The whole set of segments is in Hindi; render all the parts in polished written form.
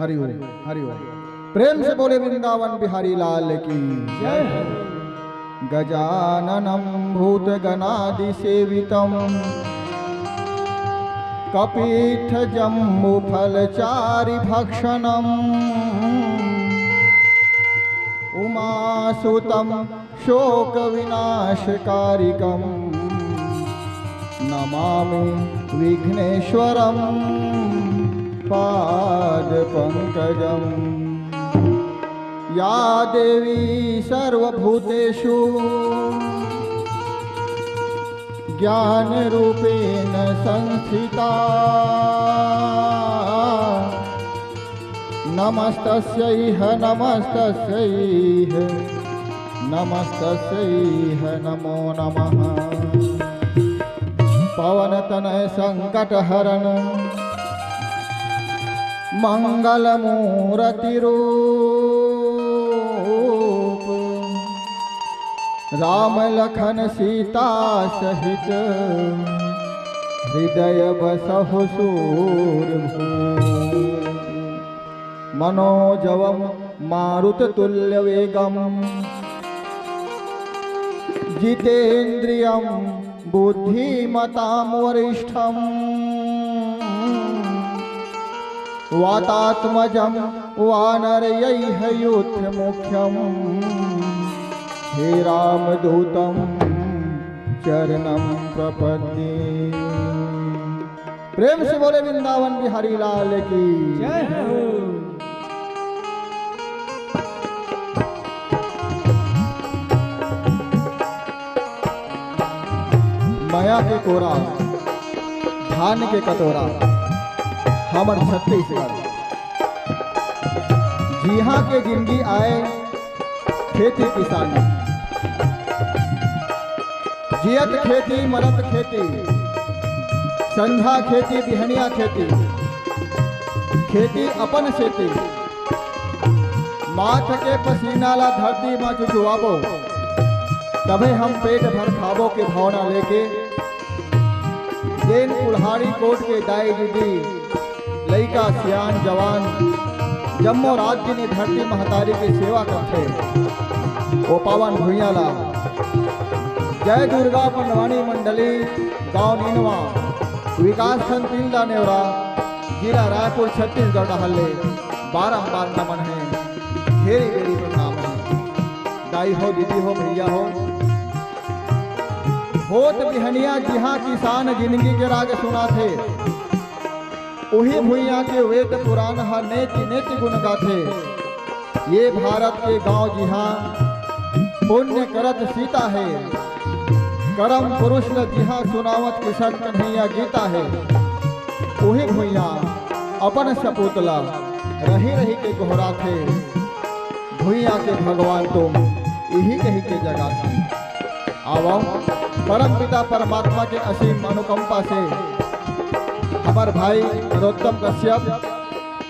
हरि ओम हरि ओम। प्रेम से बोले वृंदावन बिहारी लाल की जय। गजाननं भूतगणादि सेवितं कपीठ जम्बुफलचारि भक्षणम् उमासुतं शोकविनाशकारिकं नमामि विघ्नेश्वरं पादपङ्कजम्। या देवी सर्वभूतेषु ज्ञानरूपेण संस्थिता नमस्तस्यै नमस्तस्यै नमस्तस्यै नमो नमः। पवनतनय संकटहरण मंगलमूर्तिरूप राम लखन सीता सहित हृदय बसहु सूरभूप। मनोजवं मारुततुल्यवेगं जितेन्द्रियं बुद्धिमतां वरिष्ठम् वातात्मजं वानरयैर्युथमुख्यं हे रामदूतं चरणं प्रपद्ये। प्रेम से बोले वृंदावन बिहारी लाल की जय हो। माया के कोरा धान के कटोरा हमर छत्तीसगढ़ जिहा के जिंदगी आए खेती किसानी जियत खेती मरत खेती संधा खेती बिहनिया खेती खेती अपन खेती माथ के पसीना ला धरती में चुचुआबो तबे हम पेट भर खाबो के भावना लेके देन कुल्हाड़ी कोट के दाई दीदी लइका सियान जवान जम्मो राज्य ने धरती महतारी की सेवा करते ओ पावन भुइया ला जय दुर्गा पंडवानी मंडली गांव नीनवा विकास खंड तिल्दा नेवरा जिला रायपुर छत्तीसगढ़ हल्ले बारंबार नमन है घेरी बेरी प्रणाम है। दाई हो दीदी हो भैया हो होत बिहनिया जिहा किसान जिंदगी के राग सुना थे उही भुइया के वेद पुराण नेति नेति गुण गाथे। ये भारत के गांव जिहा पुण्य करत सीता है करम पुरुष ल जिहा सुनावत किशन कन्हैया गीता है। उही भुइया अपन सपूतला रही रही के गोहरा थे भुइया के भगवान तुम यही कही के जगह थे। आवो परम पिता परमात्मा के असीम अनुकंपा से हमार भाई नरोत्तम कश्यप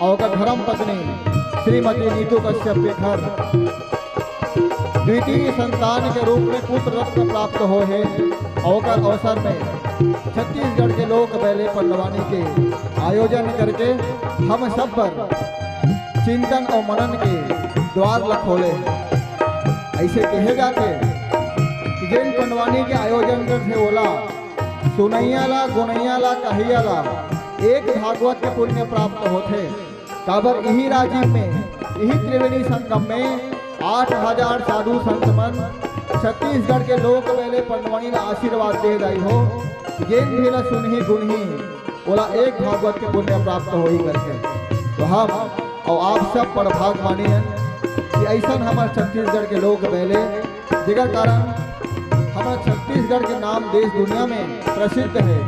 और धर्म पत्नी श्रीमती नीतू कश्यप के घर द्वितीय संतान के रूप में पुत्र रत्न प्राप्त हो है। और अवसर में छत्तीसगढ़ के लोक बैले पंडवानी के आयोजन करके हम सब पर चिंतन और मनन के द्वार खोले। ऐसे कहे जाते कि जिन पंडवानी के आयोजन करते बोला सुनैया ला गुनैया ला कहिया ला एक भागवत के पुण्य प्राप्त होते। काबर यही राजीव में यही त्रिवेणी संगम में 8000 साधु संतमन छत्तीसगढ़ के लोक वेले पंडवानी ला आशीर्वाद दे रही हो जेन भी ला सुनही गुनही बोला एक भागवत के पुण्य प्राप्त हो ही करके। तो हम और आप सब पर भाग मानिए कि ऐसा हमारे छत्तीसगढ़ के लोक वेले जिगर कारण हमारा छत्तीसगढ़ के नाम देश दुनिया में प्रसिद्ध है।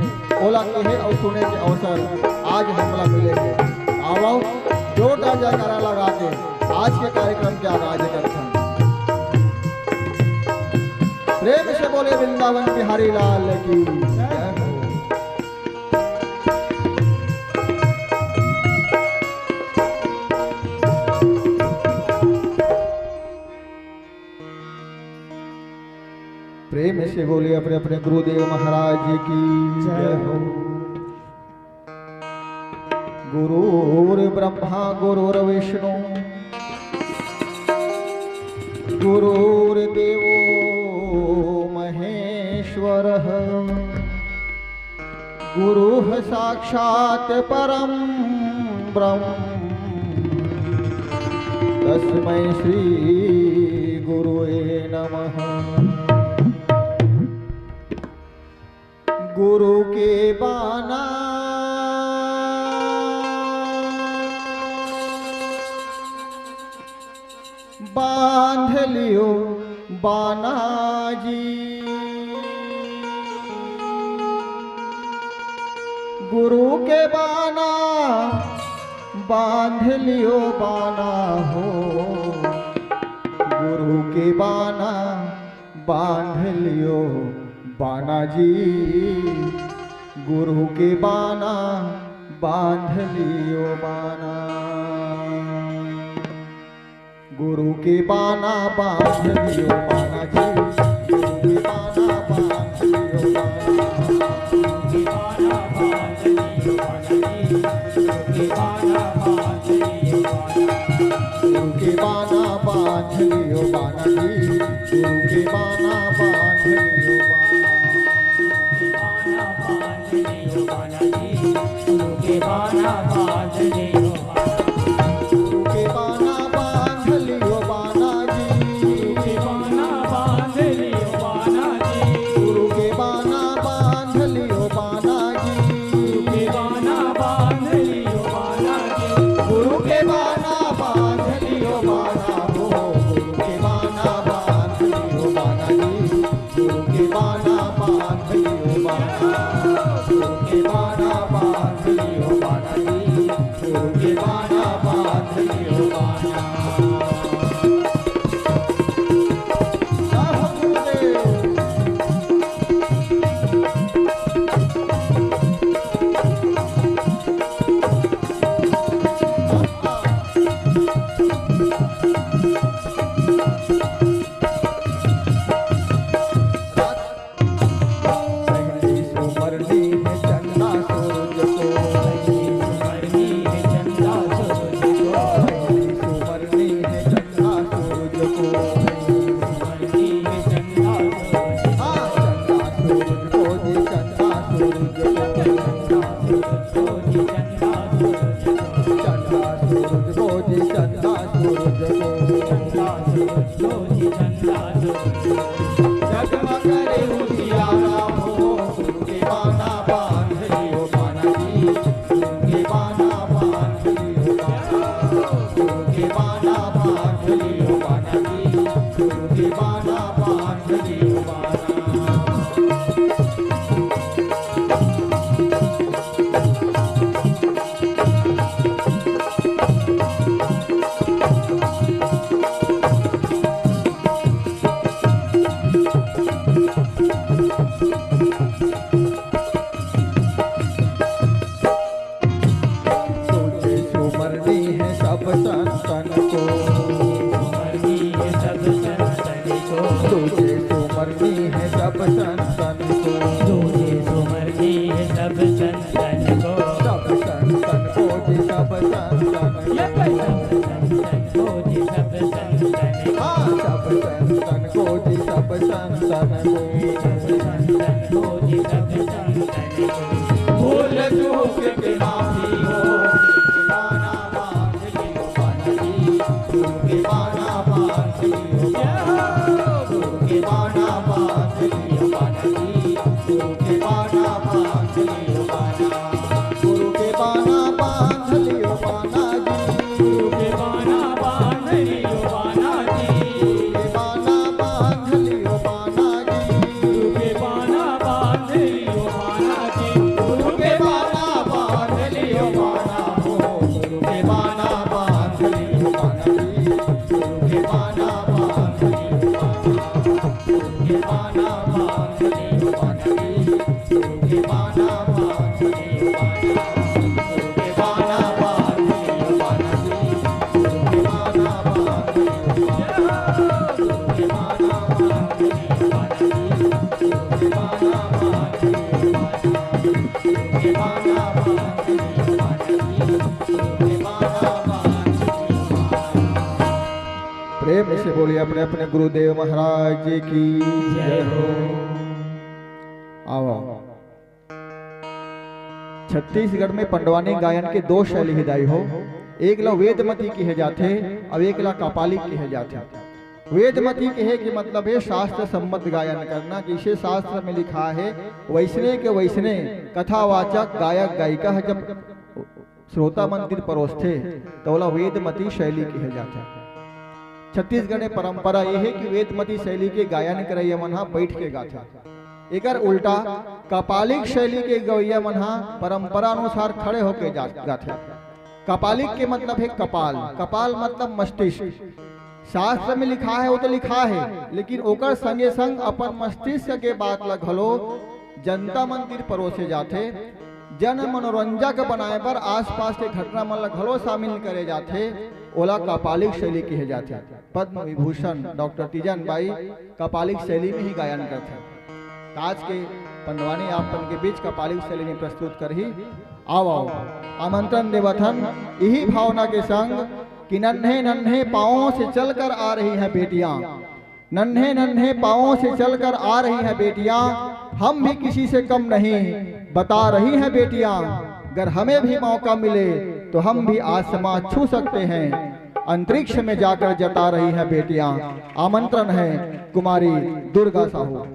ओला कहे और सुने के अवसर आज हमला मिलेंगे। आओ जोरदार जयकारा लगा के आज के कार्यक्रम के आगाज करते हैं। प्रेम से बोले वृंदावन बिहारी लाल की जय हो। प्रेम से बोले अपने अपने गुरुदेव महाराज की जय हो। गुरुर्ब्रह्मा गुरुर्विष्णु गुरुर्देवो महेश्वरः गुरुः साक्षात् परं ब्रह्म तस्मै श्री गुरुवे नमः। गुरु के बाना बांध लियो बाना जी, गुरु के बाना बांध लियो बाना हो, गुरु के बाना बांध लियो बाना जी, गुरु के बाना बांध लियो बाना, गुरु के बाना बांध लियो बाना जी, गुरु के बाना बांध लियो बाना, गुरु के बाना बांध लियो बाना जी, गुरु के बाना बांध लियो बाना जी, गुरु के बाना बांध लियो प्रेम से बोलिए अपने अपने गुरुदेव महाराज जी की जय हो। आओ। छत्तीसगढ़ में पंडवानी गायन के दो शैली हिदाई हो, एक ला वेदमती कहे जाते और एक ला कपालिक कहे जाते। वेदमती कहे कि मतलब है शास्त्र सम्मत गायन करना, जिसे शास्त्र में लिखा है वैसने के वैसने कथावाचक गायक गायिका है जब श्रोता मंदिर परोसते तो बोला वेदमती शैली कहे जाता। छत्तीसगढ़ में परंपरा यह है कि वेदमती शैली के गायन करैया मन बैठ के गाथा। एकर उल्टा कपालिक शैली के गवैया मन परंपरा अनुसार खड़े होके गाथे। कपालिक के मतलब है कपाल, कपाल मतलब मस्तिष्क। शास्त्र में लिखा है वो तो लिखा है, लेकिन ओकर संगे संग अपन मस्तिष्क के बात ला घलो जनता मंदिर परोसे जाते। जन मनोरंजक बनाए पर आसपास के घटना मन ला घलो शामिल करे जाते, ओला कपालिक शैली कहे जाते। पद्म विभूषण डॉक्टर तीजन बाई कपालिक शैली में ही गायन करते। आज के पंडवानी आपन के बीच कपालिक शैली में प्रस्तुत कर ही आओ आमंत्रण देवथन यही भावना के संग कि नन्हे नन्हे पाँवों से चलकर आ रही हैं बेटियां, नन्हे नन्हे पाँवों से चलकर आ रही हैं बेटियां, हम भी किसी से कम नहीं बता रही हैं बेटियां, अगर हमें भी मौका मिले तो हम भी आसमां छू सकते हैं, अंतरिक्ष में जाकर जता रही हैं बेटियां। आमंत्रण है कुमारी दुर्गा साहू।